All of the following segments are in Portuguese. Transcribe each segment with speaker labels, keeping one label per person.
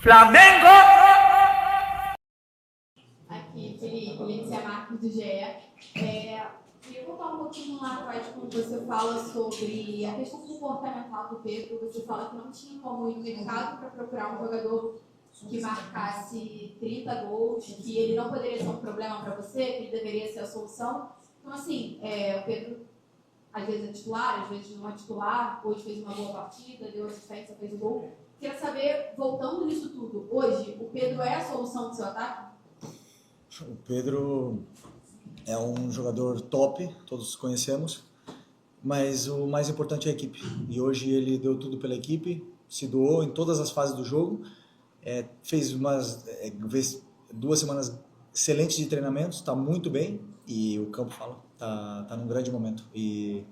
Speaker 1: Flamengo!
Speaker 2: Aqui, Felipe, Letícia Marques do GE. Queria voltar um pouquinho lá atrás quando você fala sobre a questão comportamental do Pedro. Você fala que não tinha como ir no mercado para procurar um jogador que marcasse 30 gols, que ele não poderia ser um problema para você, que ele deveria ser a solução. Então, assim, o Pedro às vezes é titular, às vezes não é titular, hoje fez uma boa partida, deu assistência, fez o gol. Queria saber, voltando nisso tudo, hoje o Pedro é a solução do seu ataque?
Speaker 3: O Pedro é um jogador top, todos conhecemos, mas o mais importante é a equipe. E hoje ele deu tudo pela equipe, se doou em todas as fases do jogo, fez 2 semanas excelentes de treinamento, está muito bem e o campo fala, tá num grande momento. E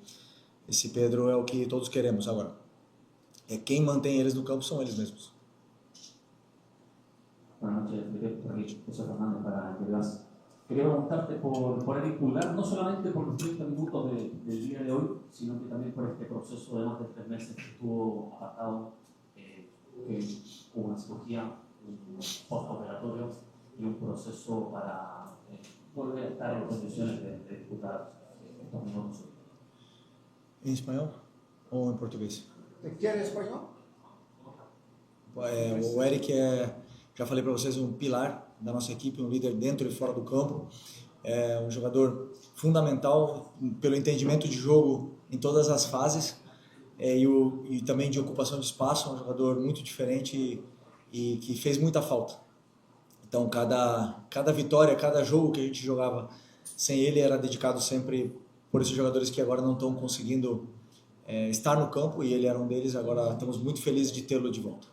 Speaker 3: esse Pedro é o que todos queremos agora. Quem mantém eles no campo são eles mesmos.
Speaker 4: Buenas noches, Felipe. Por aquí, José Fernández para Intergas. Quería preguntarte por Eric Pulgar, no solamente por los 30 minutos del día de hoy, sino que también por este proceso de más de 3 meses que estuvo apartado, que hubo una cirugía, un postoperatorio y un proceso para volver a estar en condiciones de disputar estos minutos.
Speaker 3: Em espanhol ou em português?
Speaker 5: ¿Quieres espanhol?
Speaker 3: O Eric já falei para vocês, um pilar da nossa equipe, um líder dentro e fora do campo, é um jogador fundamental pelo entendimento de jogo em todas as fases e também de ocupação de espaço, um jogador muito diferente e que fez muita falta. Então cada vitória, cada jogo que a gente jogava sem ele era dedicado sempre por esses jogadores que agora não estão conseguindo estar no campo, e ele era um deles. Agora estamos muito felizes de tê-lo de volta.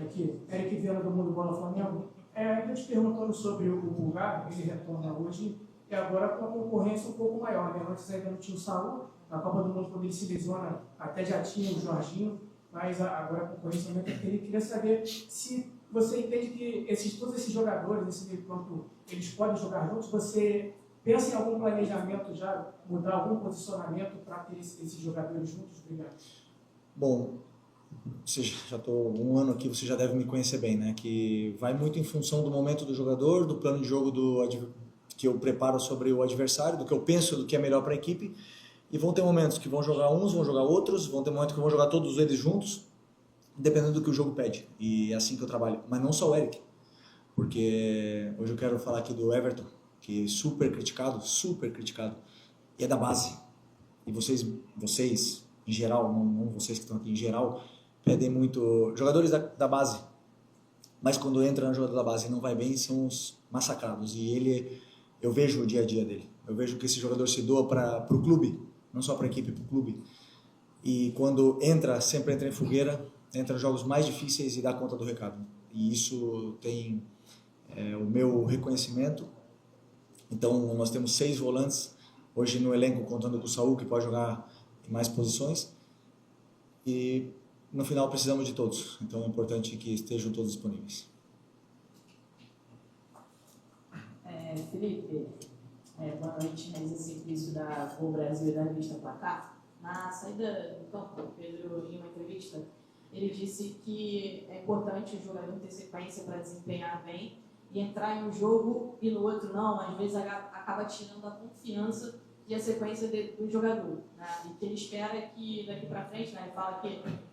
Speaker 6: Aqui, Eric Viana do Mundo Bola Flamengo. Eu te perguntando sobre o Pulgar, ele retorna hoje, e agora com a concorrência um pouco maior, né? Antes ainda não tinha o Saúl, na Copa do Mundo, quando ele se lesiona, até já tinha o Jorginho, mas agora a concorrência aumenta. Ele queria saber se você entende que todos esses jogadores, esse meio campo, eles podem jogar juntos. Você pensa em algum planejamento já, mudar algum posicionamento para ter esses jogadores juntos? Obrigado.
Speaker 3: Bom, já estou 1 ano aqui, você já deve me conhecer bem, né? Que vai muito em função do momento do jogador, do plano de jogo que eu preparo sobre o adversário, do que eu penso do que é melhor para a equipe. E vão ter momentos que vão jogar uns, vão jogar outros, vão ter momentos que vão jogar todos eles juntos, dependendo do que o jogo pede. E é assim que eu trabalho. Mas não só o Eric, porque hoje eu quero falar aqui do Everton, que é super criticado, e é da base. E vocês em geral, não vocês que estão aqui, em geral, pedem muito jogadores da base, mas quando entra no jogador da base e não vai bem, são os massacrados. E eu vejo o dia a dia dele, eu vejo que esse jogador se doa para o clube, não só para a equipe, para o clube. E quando sempre entra em fogueira, entra em jogos mais difíceis e dá conta do recado. E isso tem o meu reconhecimento. Então nós temos 6 volantes hoje no elenco, contando com o Saúl, que pode jogar em mais posições, e no final precisamos de todos, então é importante que estejam todos disponíveis.
Speaker 7: Felipe, boa noite. Realiza serviço da Gol Brasil e da revista Placar. Na saída do campo, o Pedro, em uma entrevista, ele disse que é importante o jogador ter sequência para desempenhar bem e entrar em um jogo e no outro não, às vezes acaba tirando a confiança e a sequência do jogador, né? E que ele espera que daqui para frente, né? Ele fala que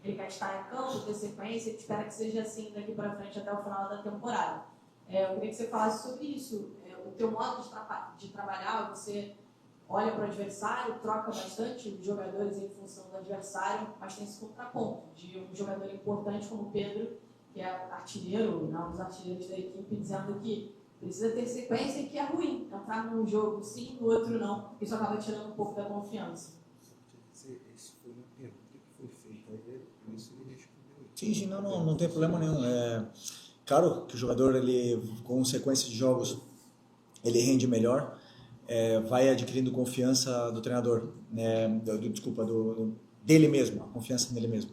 Speaker 7: ele quer estar em campo, ter sequência, ele espera que seja assim daqui para frente até o final da temporada. Eu queria que você falasse sobre isso. O teu modo de trabalhar, você olha para o adversário, troca bastante os jogadores em função do adversário, mas tem esse contraponto de um jogador importante como o Pedro, que é artilheiro, um dos artilheiros da equipe, dizendo que precisa ter sequência e que é ruim entrar num jogo sim, no outro não. Isso acaba tirando um pouco da confiança.
Speaker 5: Essa foi uma pergunta que foi feita a ele, por isso ele respondeu.
Speaker 3: Sim, não tem problema nenhum. Claro que o jogador, ele, com sequência de jogos, ele rende melhor, vai adquirindo confiança do treinador, dele mesmo, a confiança nele mesmo.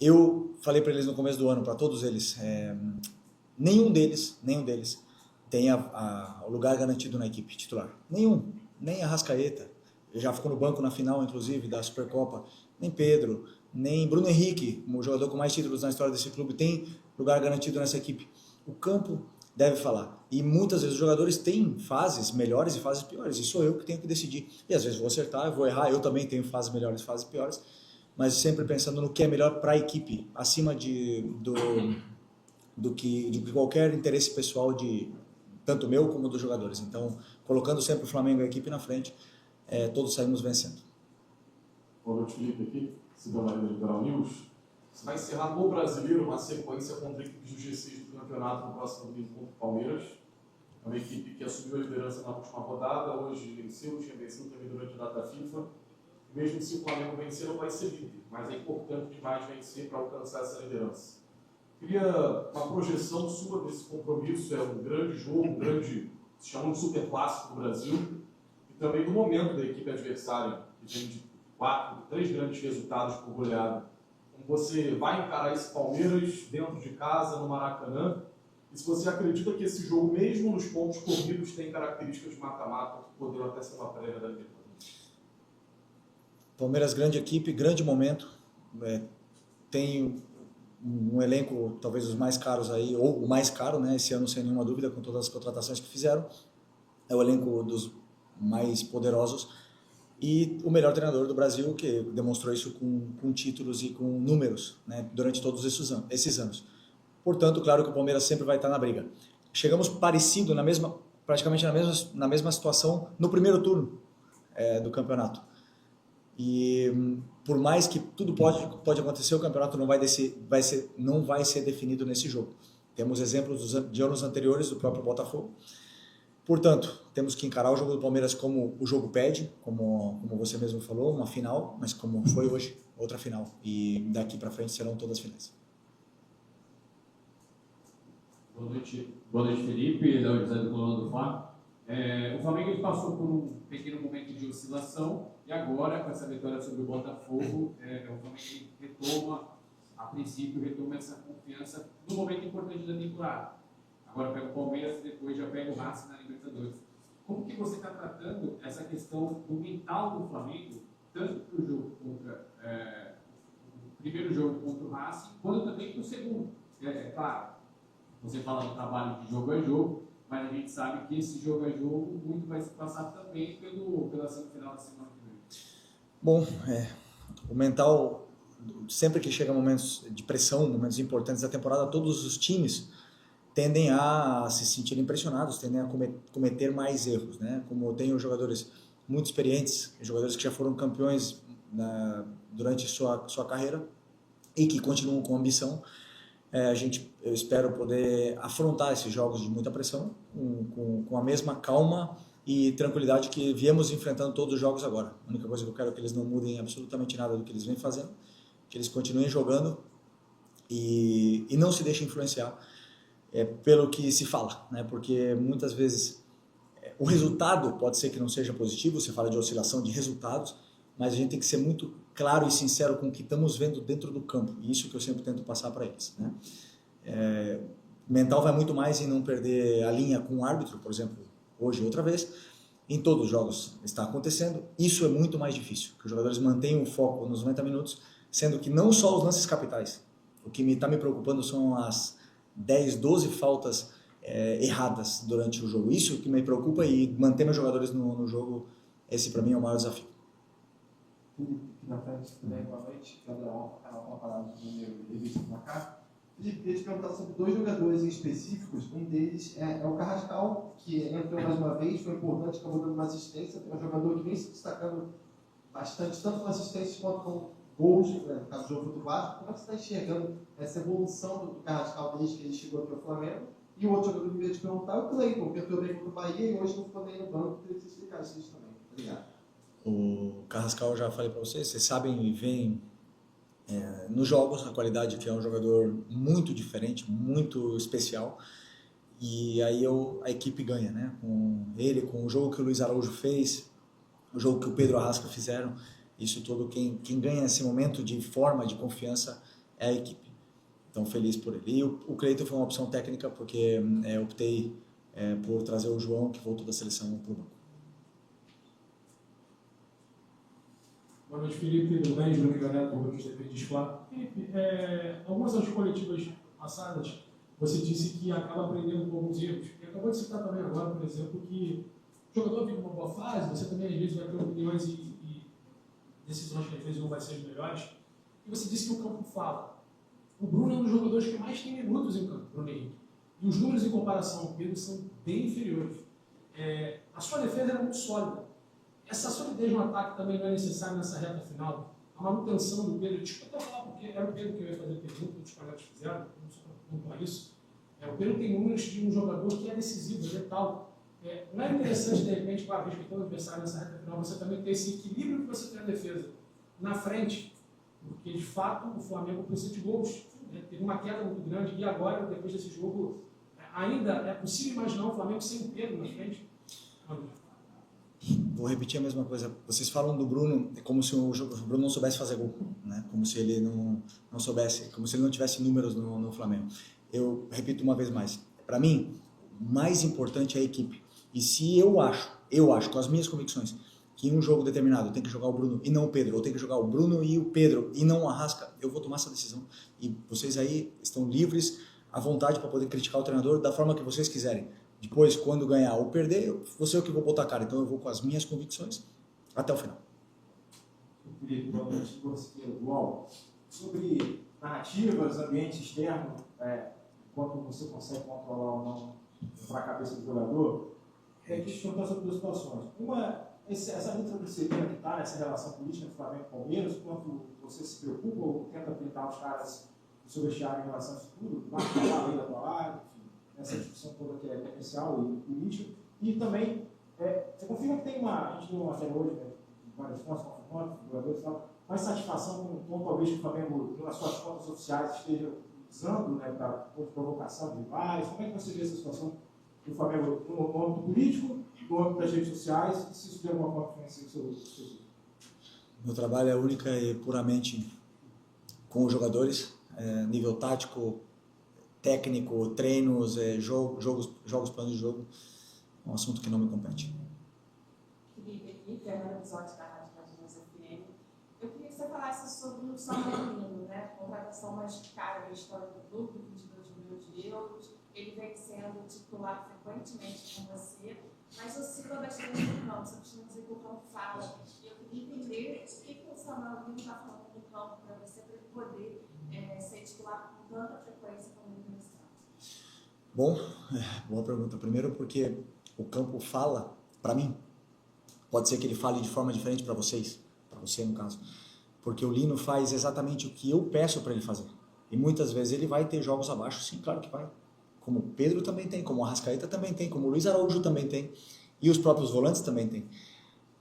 Speaker 3: Eu falei para eles no começo do ano, para todos eles, nenhum deles tem o lugar garantido na equipe titular. Nem Arrascaeta, já ficou no banco na final, inclusive, da Supercopa. Nem Pedro, nem Bruno Henrique, o jogador com mais títulos na história desse clube, tem lugar garantido nessa equipe. O campo deve falar. E muitas vezes os jogadores têm fases melhores e fases piores, e sou eu que tenho que decidir. E às vezes vou acertar, eu vou errar, eu também tenho fases melhores e fases piores, mas sempre pensando no que é melhor para a equipe, acima do que qualquer interesse pessoal tanto meu como dos jogadores. Então, colocando sempre o Flamengo e a equipe na frente, todos saímos vencendo.
Speaker 1: Boa noite, Felipe, aqui, Cidão Maria do Litoral News. Você vai encerrar no Brasileiro uma sequência contra equipes do G6 do campeonato no próximo domingo contra o Palmeiras. É uma equipe que assumiu a liderança na última rodada, hoje venceu, tinha vencido também durante a data FIFA. Mesmo se o Flamengo vencer, não vai ser líder, mas é importante demais vencer para alcançar essa liderança. Queria uma projeção sua desse compromisso, é um grande jogo, se chama de super clássico do Brasil, e também do momento da equipe adversária, que vem de 3 grandes resultados por goleada. Como você vai encarar esse Palmeiras dentro de casa, no Maracanã, e se você acredita que esse jogo, mesmo nos pontos corridos, tem características de mata-mata que poderiam até ser uma prévia da Libertadores.
Speaker 3: Palmeiras, grande equipe, grande momento, tem um elenco talvez os mais caros aí, ou o mais caro, né, esse ano sem nenhuma dúvida, com todas as contratações que fizeram, é o elenco dos mais poderosos, e o melhor treinador do Brasil, que demonstrou isso com títulos e com números, né, durante todos esses anos. Portanto, claro que o Palmeiras sempre vai estar na briga. Chegamos parecido, praticamente na mesma situação no primeiro turno do campeonato. E por mais que tudo pode acontecer, o campeonato não vai ser definido nesse jogo. Temos exemplos de anos anteriores do próprio Botafogo. Portanto, temos que encarar o jogo do Palmeiras como o jogo pede, como você mesmo falou, uma final, mas como foi hoje, outra final. E daqui para frente serão todas finais.
Speaker 8: Boa noite, Felipe, Léo José do Coluna do Fla. O Flamengo ele passou por um pequeno momento de oscilação e agora, com essa vitória sobre o Botafogo, o Flamengo retoma essa confiança no momento importante da temporada. Agora pega o Palmeiras e depois já pega o Racing na Libertadores. Como que você está tratando essa questão do mental do Flamengo, tanto para o jogo o primeiro jogo contra o Racing, quanto também para o segundo? Claro, você fala do trabalho de jogo a jogo, mas a gente sabe que esse jogo a jogo muito vai se passar também pela semifinal da semana que vem.
Speaker 3: Bom, o mental, sempre que chega momentos de pressão, momentos importantes da temporada, todos os times tendem a se sentir impressionados, tendem a cometer mais erros, né? Como tem os jogadores muito experientes, jogadores que já foram campeões durante sua carreira e que continuam com ambição, eu espero poder afrontar esses jogos de muita pressão com a mesma calma e tranquilidade que viemos enfrentando todos os jogos agora. A única coisa que eu quero é que eles não mudem absolutamente nada do que eles vêm fazendo, que eles continuem jogando e não se deixem influenciar pelo que se fala, né? Porque muitas vezes o resultado pode ser que não seja positivo, você fala de oscilação de resultados, mas a gente tem que ser muito claro e sincero com o que estamos vendo dentro do campo, e isso que eu sempre tento passar para eles, né? Mental vai muito mais em não perder a linha com o árbitro, por exemplo, hoje outra vez, em todos os jogos está acontecendo, isso é muito mais difícil, que os jogadores mantenham o foco nos 90 minutos, sendo que não só os lances capitais, o que está me preocupando são as 10, 12 faltas erradas durante o jogo. Isso que me preocupa, e manter meus jogadores no jogo, esse para mim é o maior desafio.
Speaker 5: Na frente também, boa noite. Gabriel, canal com a palavra do meu revista Placar. Felipe, queria te perguntar sobre 2 jogadores em específicos. Um deles é o Carrascal, que entrou mais uma vez, foi importante, acabou dando uma assistência. É um jogador que vem se destacando bastante, tanto com assistências quanto com gols, no caso do jogo contra o Vasco. Como é que você está enxergando essa evolução do Carrascal desde que ele chegou aqui ao Flamengo? E o outro jogador que eu queria te perguntar é o Cleiton, que entrou bem contra o Bahia e hoje não ficou nem no banco. Queria que você explicasse isso também. Obrigado.
Speaker 3: O Carrascal, já falei para vocês sabem e veem nos jogos a qualidade, que é um jogador muito diferente, muito especial, e aí a equipe ganha, né? Com ele, com o jogo que o Luiz Araújo fez, o jogo que o Pedro Arrasca fizeram, isso tudo, quem ganha esse momento de forma, de confiança, é a equipe. Então, feliz por ele. E o Cleiton foi uma opção técnica, porque optei por trazer o João, que voltou da seleção, para o banco.
Speaker 6: Boa noite, Felipe. Tudo bem? Júlio Miguel, do TV Disclá. Felipe, algumas das coletivas passadas, você disse que acaba aprendendo com alguns erros. E acabou de citar também agora, por exemplo, que o jogador vive uma boa fase, você também às vezes vai ter opiniões e decisões que às vezes não vai ser as melhores. E você disse que o campo fala. O Bruno é um dos jogadores que mais tem minutos em campo, Bruno Henrique. E os números em comparação ao Pedro são bem inferiores. A sua defesa era muito sólida. Essa solidez no ataque também não é necessária nessa reta final. A manutenção do Pedro, desculpa até falar, porque era o Pedro que eu ia fazer a pergunta, os colegas fizeram, não só para pontuar isso. O Pedro tem números de um jogador que é decisivo, letal. Não é interessante, de repente, para respeitar o adversário nessa reta final, você também ter esse equilíbrio que você tem na defesa na frente, porque de fato o Flamengo precisa de gols. Teve uma queda muito grande e agora, depois desse jogo, ainda é possível imaginar o Flamengo sem o Pedro na frente?
Speaker 3: Vou repetir a mesma coisa. Vocês falam do Bruno como se o Bruno não soubesse fazer gol, né? Como se ele não soubesse, como se ele não tivesse números no Flamengo. Eu repito uma vez mais. Para mim, o mais importante é a equipe. E se eu acho, com as minhas convicções, que em um jogo determinado tem que jogar o Bruno e não o Pedro, ou tem que jogar o Bruno e o Pedro e não o Arrasca, eu vou tomar essa decisão. E vocês aí estão livres, à vontade para poder criticar o treinador da forma que vocês quiserem. Depois, quando ganhar ou perder, eu vou ser o que vou botar a cara. Então eu vou com as minhas convicções até o final.
Speaker 9: Felipe, boa noite, você do UOL. Sobre narrativas, ambiente externo, quanto você consegue controlar ou não para a cabeça do jogador, a gente perguntou sobre duas situações. Uma, essa nitroglicemia que está nessa relação política entre Flamengo e Palmeiras, quanto você se preocupa ou tenta pintar os caras do seu vestiário em relação a isso tudo, vai falar além da tua área, essa discussão toda que é comercial e política. E também, você confirma que tem a gente deu uma série hoje, várias fontes, confirmando, jogadores e tal, mais satisfação com o tom, talvez, que o Flamengo, nas suas contas oficiais, esteja usando, né, para provocação de rivais. Como é que você vê essa situação do Flamengo no âmbito político, no âmbito das redes sociais, e se isso de alguma forma influencia o seu uso?
Speaker 3: Meu trabalho é única e puramente com os jogadores, nível tático, técnico, treinos, jogos, planos de jogo, é um assunto que não me compete.
Speaker 7: Felipe, Fernando Episódio da Rádio Campos FM. Eu queria que você falasse sobre o Samuel Lino, né? Contratação mais cara da história do clube, 22 milhões de euros. Ele vem sendo titular frequentemente com você, mas oscila bastante no campo. Você costuma dizer que o campo fala. E eu queria entender o que o Samuel Lino está falando no campo para você, para ele poder ser titular com tanta frequência como ele vem sendo.
Speaker 3: Bom, boa pergunta. Primeiro porque o campo fala, para mim, pode ser que ele fale de forma diferente para vocês, para você no caso, porque o Lino faz exatamente o que eu peço para ele fazer. E muitas vezes ele vai ter jogos abaixo, sim, claro que vai. Como o Pedro também tem, como o Arrascaeta também tem, como o Luiz Araújo também tem, e os próprios volantes também tem.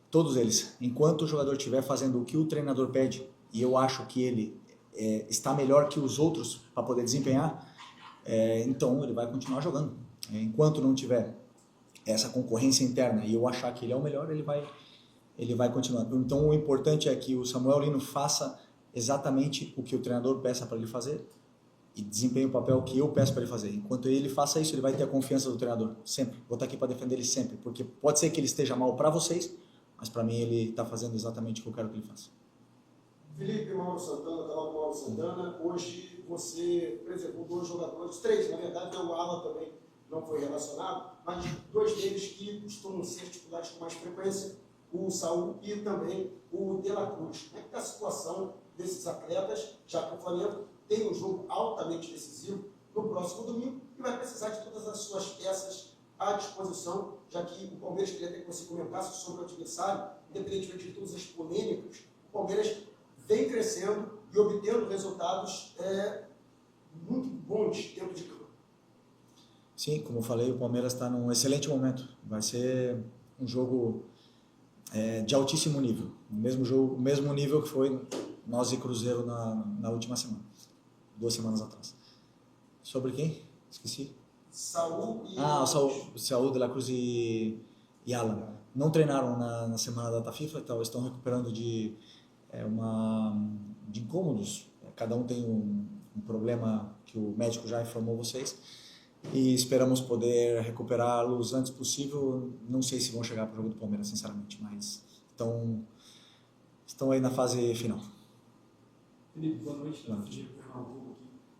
Speaker 3: Todos eles. Enquanto o jogador estiver fazendo o que o treinador pede, e eu acho que ele está melhor que os outros para poder desempenhar, então ele vai continuar jogando. Enquanto não tiver essa concorrência interna e eu achar que ele é o melhor, ele vai continuar. Então o importante é que o Samuel Lino faça exatamente o que o treinador peça para ele fazer e desempenhe o papel que eu peço para ele fazer. Enquanto ele faça isso, ele vai ter a confiança do treinador, sempre. Vou estar aqui para defender ele sempre, porque pode ser que ele esteja mal para vocês, mas para mim ele está fazendo exatamente o que eu quero que ele faça.
Speaker 10: Felipe, Mauro Santana, canal do Mauro Santana. Hoje você preservou 2 jogadores, 3, na verdade, o Alan também não foi relacionado, mas 2 deles que costumam ser titulares com mais frequência, o Saúl e também o De La Cruz. Como é que está a situação desses atletas, já que o Flamengo tem um jogo altamente decisivo no próximo domingo e vai precisar de todas as suas peças à disposição, já que o Palmeiras queria até que você comentasse sobre o adversário, independentemente de todas as polêmicas, o Palmeiras vem crescendo e obtendo resultados muito bons dentro de campo.
Speaker 3: Sim, como eu falei, o Palmeiras está num excelente momento. Vai ser um jogo de altíssimo nível. O mesmo nível que foi nós e Cruzeiro na última semana, 2 semanas atrás. Sobre quem? Esqueci.
Speaker 10: Saúl e...
Speaker 3: o Saúl, De La Cruz e Alan. Não treinaram na semana da data FIFA, então estão recuperando de incômodos. Cada um tem um problema que o médico já informou vocês. E esperamos poder recuperá-los antes possível. Não sei se vão chegar para o jogo do Palmeiras, sinceramente, mas estão estão aí na fase final.
Speaker 11: Felipe, boa noite. Felipe Pernambuco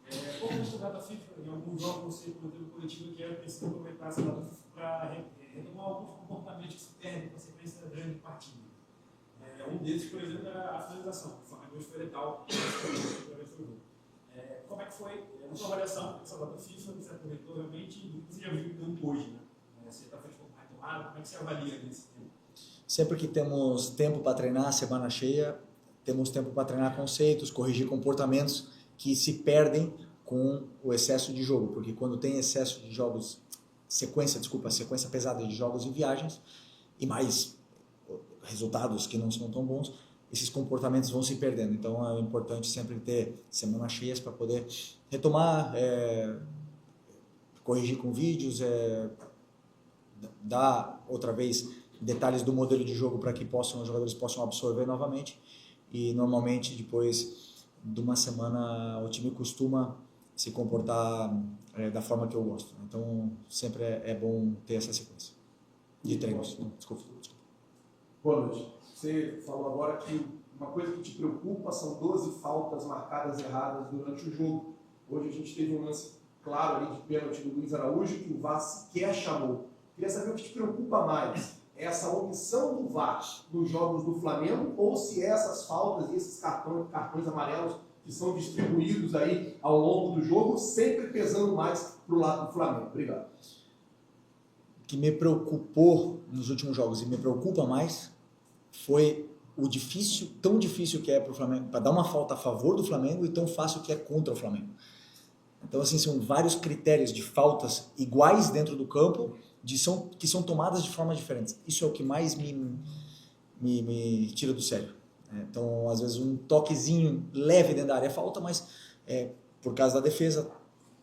Speaker 11: aqui. Como estudar da FIFA, em alguns jogos você cometeu no coletivo que precisa aproveitar essa data para retomar alguns comportamentos que se perdem com a sequência grande de partida. Um deles, por exemplo, era a finalização. O Flamengo foi legal. Como é que foi a sua avaliação dessa data FIFA? Você aproveitou realmente e você já viu o campo hoje, né? Você está fazendo um pouco mais tomado. Como é que você avalia nesse tempo?
Speaker 3: Sempre que temos tempo para treinar, semana cheia, temos tempo para treinar conceitos, corrigir comportamentos que se perdem com o excesso de jogo, porque quando tem excesso de jogos, sequência pesada de jogos e viagens, e mais resultados que não são tão bons, esses comportamentos vão se perdendo. Então é importante sempre ter semanas cheias para poder retomar, corrigir com vídeos, dar outra vez detalhes do modelo de jogo para que os jogadores possam absorver novamente. E normalmente depois de uma semana o time costuma se comportar da forma que eu gosto. Então sempre é bom ter essa sequência de treinos. Desculpa.
Speaker 12: Boa noite. Você falou agora que uma coisa que te preocupa são 12 faltas marcadas erradas durante o jogo. Hoje a gente teve um lance claro ali de pênalti do Luiz Araújo que o VAR sequer chamou. Queria saber o que te preocupa mais. Essa omissão do VAR nos jogos do Flamengo ou se essas faltas e esses cartões amarelos que são distribuídos aí ao longo do jogo sempre pesando mais para o lado do Flamengo. Obrigado.
Speaker 3: O que me preocupou nos últimos jogos e me preocupa mais foi tão difícil que é para o Flamengo, para dar uma falta a favor do Flamengo e tão fácil que é contra o Flamengo. Então, assim, são vários critérios de faltas iguais dentro do campo que são tomadas de formas diferentes. Isso é o que mais me tira do sério. Então, às vezes, um toquezinho leve dentro da área é falta, mas por causa da defesa,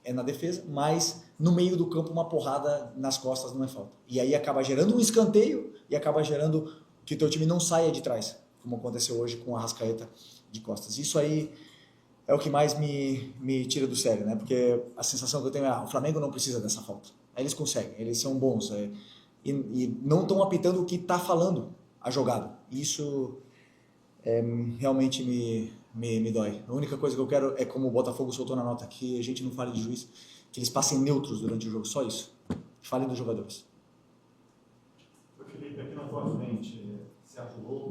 Speaker 3: é na defesa, mas no meio do campo uma porrada nas costas não é falta. E aí acaba gerando um escanteio e acaba gerando que o teu time não saia de trás, como aconteceu hoje com a Arrascaeta de costas. Isso aí é o que mais me tira do sério, né? Porque a sensação que eu tenho é o Flamengo não precisa dessa falta. Eles conseguem, eles são bons e não estão apitando o que está falando a jogada. Isso realmente me dói. A única coisa que eu quero é, como o Botafogo soltou na nota, que a gente não fale de juiz, que eles passem neutros durante o jogo, só isso. Falem dos jogadores.
Speaker 9: Felipe, aqui na tua frente, Sérgio Lobo.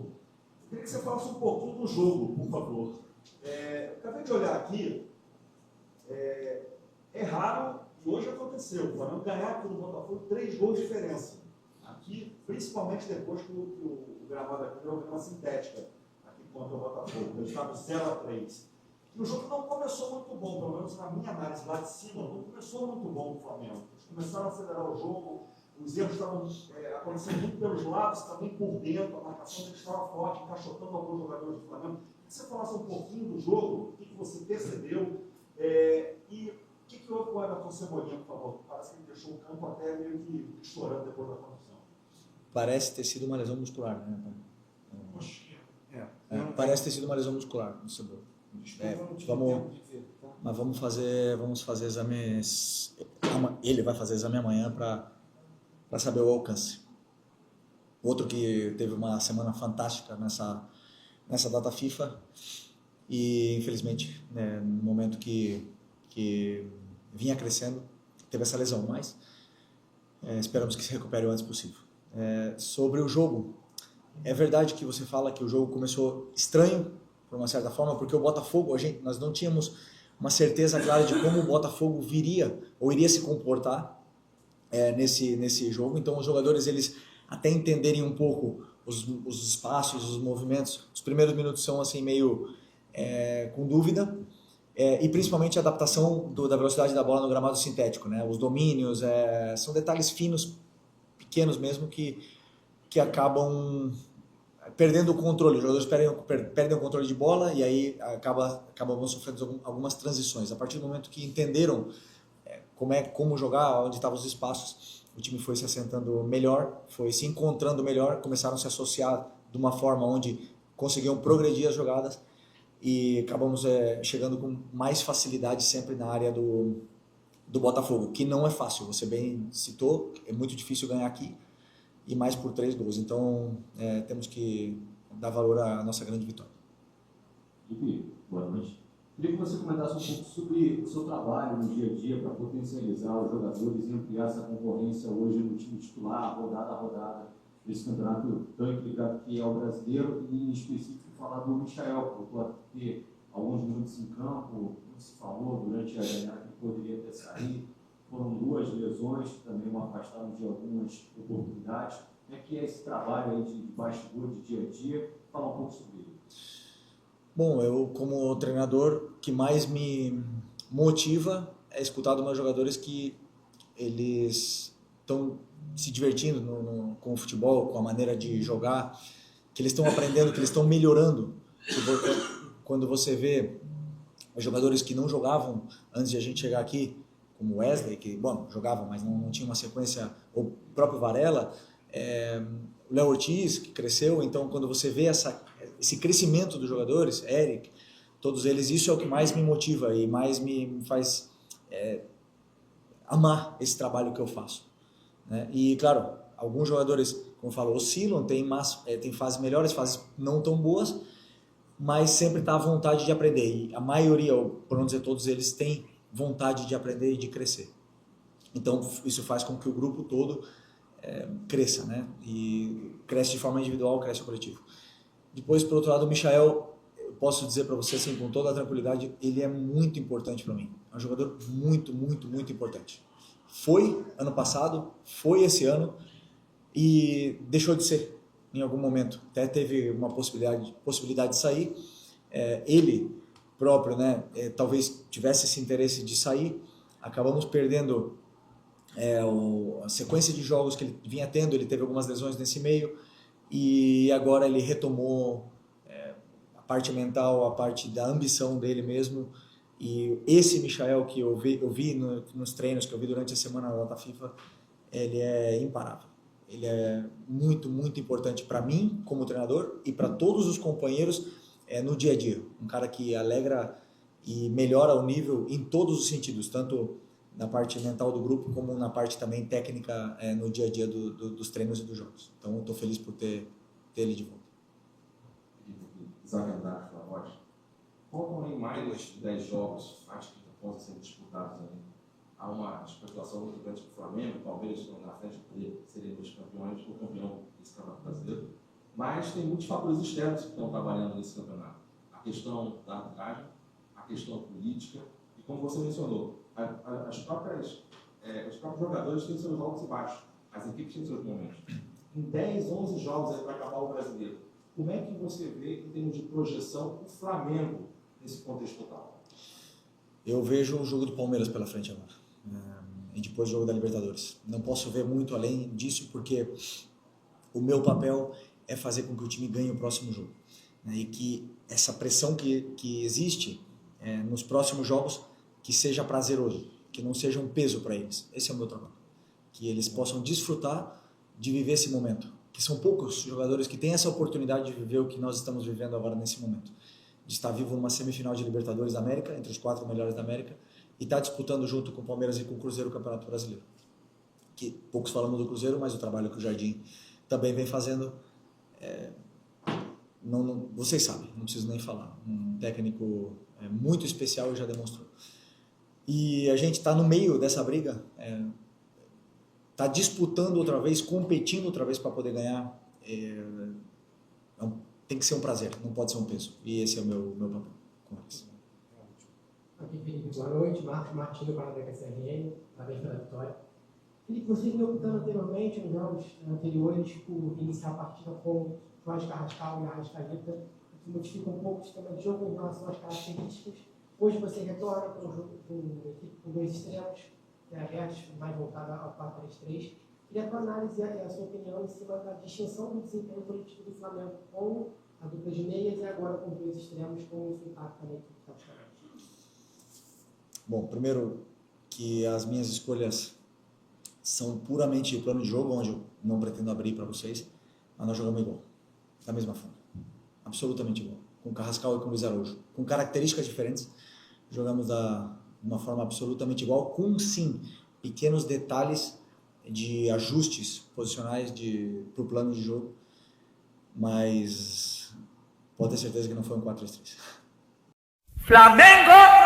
Speaker 9: Eu queria que você falasse um pouquinho do jogo, por favor. Acabei de olhar aqui, é raro, e hoje aconteceu, o Flamengo ganhar aqui no Botafogo 3 gols de diferença. Aqui, principalmente depois que o gramado aqui virou grama sintética, aqui contra o Botafogo. Ele estava 0-3. E o jogo não começou muito bom, pelo menos na minha análise lá de cima, não começou muito bom o Flamengo. Eles começaram a acelerar o jogo, os erros estavam acontecendo muito pelos lados, também por dentro, a marcação deles estava forte, encaixotando alguns jogadores do Flamengo. Queria que você falasse um pouquinho do jogo, o que você percebeu, e o que houve com o Everton Cebolinha, por favor? Parece que ele deixou o campo até meio que estourando depois da condição.
Speaker 3: Parece ter sido uma lesão muscular, né? Parece ter sido uma lesão muscular no Cebola. Vamos fazer exames. Ele vai fazer exame amanhã para saber o alcance. Outro que teve uma semana fantástica nessa data FIFA e infelizmente no momento que vinha crescendo teve essa lesão, mas esperamos que se recupere o antes possível. Sobre o jogo, é verdade que você fala que o jogo começou estranho por uma certa forma, porque o Botafogo, nós não tínhamos uma certeza clara de como o Botafogo viria ou iria se comportar nesse jogo. Então os jogadores, eles até entenderem um pouco os espaços, os movimentos, os primeiros minutos são assim meio com dúvida, e principalmente a adaptação da velocidade da bola no gramado sintético, né? Os domínios, são detalhes finos, pequenos mesmo, que acabam perdendo o controle. Os jogadores perdem o controle de bola e aí acabam sofrendo algumas transições. A partir do momento que entenderam como jogar, onde estavam os espaços, o time foi se assentando melhor, foi se encontrando melhor, começaram a se associar de uma forma onde conseguiam progredir as jogadas e acabamos chegando com mais facilidade sempre na área do Botafogo, que não é fácil, você bem citou, é muito difícil ganhar aqui, e mais por 3 gols. Então, temos que dar valor à nossa grande vitória.
Speaker 4: Felipe, boa noite. Queria que você comentasse um pouco sobre o seu trabalho no dia a dia para potencializar os jogadores e ampliar essa concorrência hoje no time titular, rodada a rodada, desse campeonato tão equilibrado que é o brasileiro, e em específico falar do Michael, que voltou a ter alguns minutos em campo, como se falou durante a janela que poderia ter saído. Foram 2 lesões que também o afastaram de algumas oportunidades. Como é que é esse trabalho aí de bastidor, de dia a dia? Fala um pouco sobre ele.
Speaker 3: Bom, eu como treinador, o que mais me motiva é escutar dos meus jogadores que eles estão se divertindo com o futebol, com a maneira de jogar, que eles estão aprendendo, que eles estão melhorando. Quando você vê os jogadores que não jogavam antes de a gente chegar aqui, como Wesley, que, bom, jogava, mas não tinha uma sequência, o próprio Varela, o Léo Ortiz, que cresceu. Então, quando você vê esse crescimento dos jogadores, Eric, todos eles, isso é o que mais me motiva e mais me faz amar esse trabalho que eu faço, né? E, claro, alguns jogadores, como eu falo, oscilam, tem fases melhores, fases não tão boas, mas sempre está à vontade de aprender. E a maioria, ou por não dizer todos eles, têm vontade de aprender e de crescer. Então, isso faz com que o grupo todo cresça, né? E cresce de forma individual, cresce o coletivo. Depois, por outro lado, o Michael, eu posso dizer para você assim, com toda a tranquilidade, ele é muito importante para mim. É um jogador muito, muito, muito importante. Foi ano passado, foi esse ano e deixou de ser em algum momento. Até teve uma possibilidade de sair. Ele próprio, né, talvez tivesse esse interesse de sair. Acabamos perdendo a sequência de jogos que ele vinha tendo. Ele teve algumas lesões nesse meio e agora ele retomou a parte mental, a parte da ambição dele mesmo. E esse Michael que eu vi nos treinos que eu vi durante a semana da data FIFA, ele é imparável. Ele é muito, muito importante para mim como treinador e para todos os companheiros no dia a dia. Um cara que alegra e melhora o nível em todos os sentidos, tanto na parte mental do grupo como na parte também técnica no dia a dia dos treinos e dos jogos. Então eu estou feliz por ter ele de volta.
Speaker 12: Zagandato, da Rocha. Faltam aí mais de 10 jogos, acho que possam ser disputados aí. Há uma especulação muito grande que o Flamengo, Palmeiras estão na frente, seriam os campeões ou campeão desse campeonato brasileiro. Mas tem muitos fatores externos que estão trabalhando nesse campeonato. A questão da arbitragem, a questão política e, como você mencionou, os próprios jogadores têm seus altos e baixos. As equipes têm seus momentos. Em 10, 11 jogos aí para acabar o brasileiro, como é que você vê, em termos de projeção, o Flamengo nesse contexto total?
Speaker 3: Eu vejo o jogo do Palmeiras pela frente agora. E depois o jogo da Libertadores. Não posso ver muito além disso, porque o meu papel é fazer com que o time ganhe o próximo jogo. E que essa pressão que existe nos próximos jogos, que seja prazeroso, que não seja um peso para eles. Esse é o meu trabalho. Que eles possam desfrutar de viver esse momento. Que são poucos jogadores que têm essa oportunidade de viver o que nós estamos vivendo agora nesse momento. De estar vivo numa semifinal de Libertadores da América, entre os 4 melhores da América, e estar disputando junto com o Palmeiras e com o Cruzeiro o Campeonato Brasileiro. Que poucos falamos do Cruzeiro, mas o trabalho que o Jardim também vem fazendo, vocês sabem, não preciso nem falar. Um técnico muito especial e já demonstrou. E a gente está no meio dessa briga, está disputando outra vez, competindo outra vez para poder ganhar. Tem que ser um prazer, não pode ser um peso. E esse é o meu papel com eles.
Speaker 13: Aqui, Felipe, boa noite. Marcos Martins, do Paranaense SRN, parabéns pela vitória. Felipe, você vinha optando anteriormente, nos jogos anteriores, por iniciar a partida com Jorge Carrascal e Arrascaeta, o que modifica um pouco o sistema de jogo em relação às características. Hoje você retorna com um jogo com 2 extremos, abertos, mais voltado ao 4-3-3. Queria a tua análise e a sua opinião em cima da distinção do desempenho coletivo do Flamengo com a dupla de meias e agora com 2 extremos, com esse impacto na equipe taticamente.
Speaker 3: Bom, primeiro que as minhas escolhas são puramente plano de jogo, onde eu não pretendo abrir para vocês, mas nós jogamos igual, da mesma forma, absolutamente igual, com Carrascal e com Luiz Araújo, com características diferentes, jogamos de uma forma absolutamente igual, com sim pequenos detalhes de ajustes posicionais para o plano de jogo, mas pode ter certeza que não foi um 4-3-3.
Speaker 14: Flamengo!